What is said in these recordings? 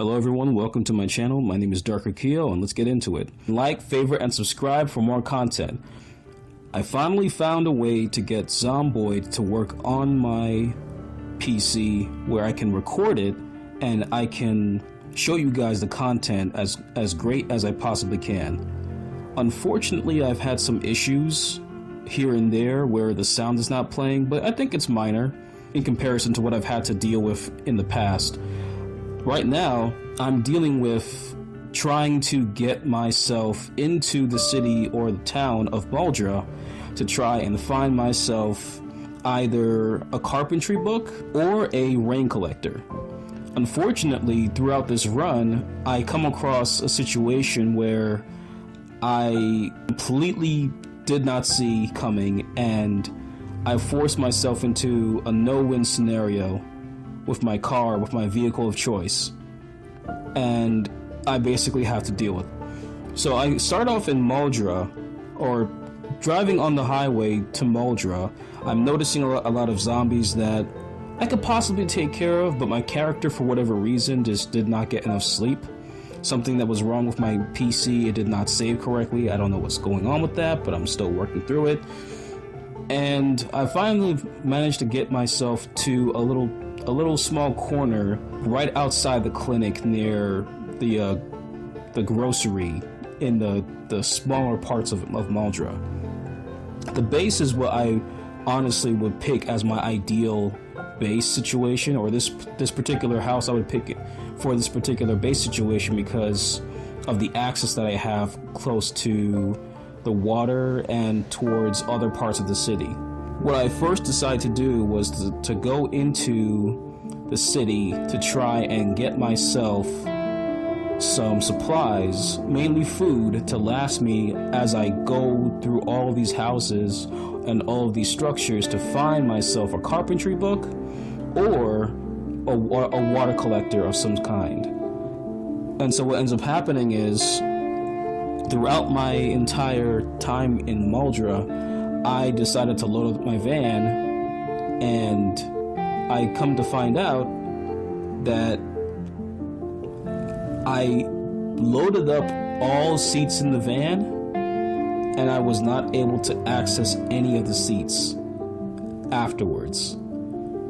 Hello everyone, welcome to my channel. My name is Darker Keo and let's get into it. Like, favorite, and subscribe for more content. I finally found a way to get Zomboid to work on my PC where I can record it and I can show you guys the content as great as I possibly can. Unfortunately, I've had some issues here and there where the sound is not playing, but I think it's minor in comparison to what I've had to deal with in the past. Right now, I'm dealing with trying to get myself into the city or the town of Muldraugh to try and find myself either a carpentry book or a rain collector. Unfortunately, throughout this run, I come across a situation where I completely did not see coming, and I forced myself into a no-win scenario with my car, with my vehicle of choice, and I basically have to deal with it. So I start off in Muldraugh, or driving on the highway to Muldraugh. I'm noticing a lot of zombies that I could possibly take care of, but my character, for whatever reason, just did not get enough sleep. Something that was wrong with my PC, it did not save correctly. I don't know what's going on with that, but I'm still working through it. And I finally managed to get myself to a little small corner right outside the clinic near the grocery in the smaller parts of Muldraugh. The base is what I honestly would pick as my ideal base situation, or this particular house I would pick for this particular base situation because of the access that I have close to the water and towards other parts of the city. What I first decided to do was to go into the city to try and get myself some supplies, mainly food, to last me as I go through all of these houses and all of these structures to find myself a carpentry book or a water collector of some kind. And so what ends up happening is, throughout my entire time in Muldraugh, I decided to load up my van, and I come to find out that I loaded up all seats in the van, and I was not able to access any of the seats afterwards.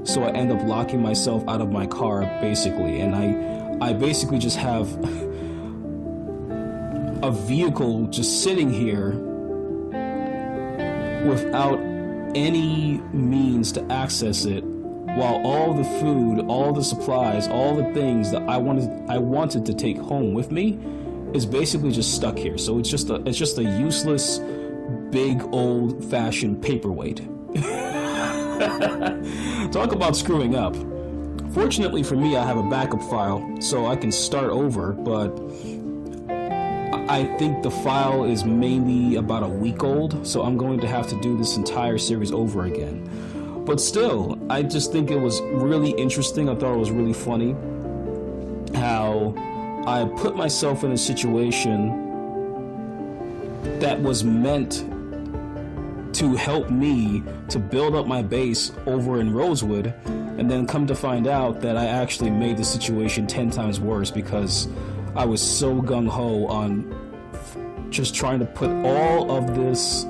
So I end up locking myself out of my car, basically, and I basically just have a vehicle just sitting here without any means to access it, while all the food, all the supplies, all the things that I wanted to take home with me is basically just stuck here. So it's just a useless, big, old-fashioned paperweight. Talk about screwing up. Fortunately for me, I have a backup file, so I can start over, but I think the file is maybe about a week old, so I'm going to have to do this entire series over again. But still, I just think it was really interesting. I thought it was really funny how I put myself in a situation that was meant to help me to build up my base over in Rosewood, and then come to find out that I actually made the situation 10 times worse because I was so gung-ho on just trying to put all of these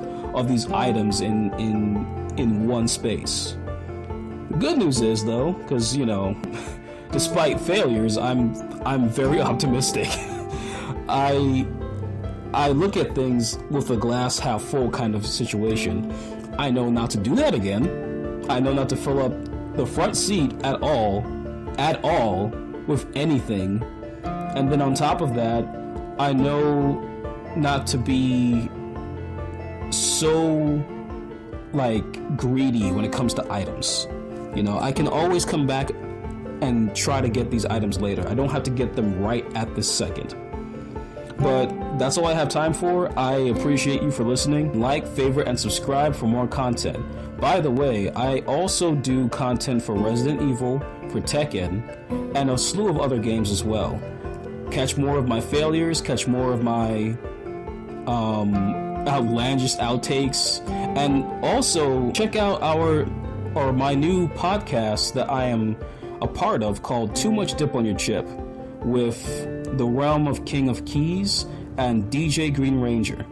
items in one space. The good news is, though, because, you know, despite failures, I'm very optimistic. I look at things with a glass half full kind of situation. I know not to do that again. I know not to fill up the front seat at all with anything. And then on top of that, I know not to be so, like, greedy when it comes to items. You know, I can always come back and try to get these items later. I don't have to get them right at this second. But that's all I have time for. I appreciate you for listening. Like, favorite, and subscribe for more content. By the way, I also do content for Resident Evil, for Tekken, and a slew of other games as well. Catch more of my failures, catch more of my outlandish outtakes, and also check out my new podcast that I am a part of called Too Much Dip on Your Chip, with the realm of King of Keys and DJ Green Ranger.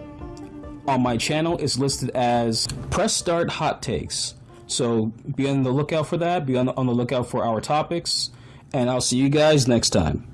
On my channel, it's listed as Press Start Hot Takes. So be on the lookout for that. Be on the lookout for our topics. And I'll see you guys next time.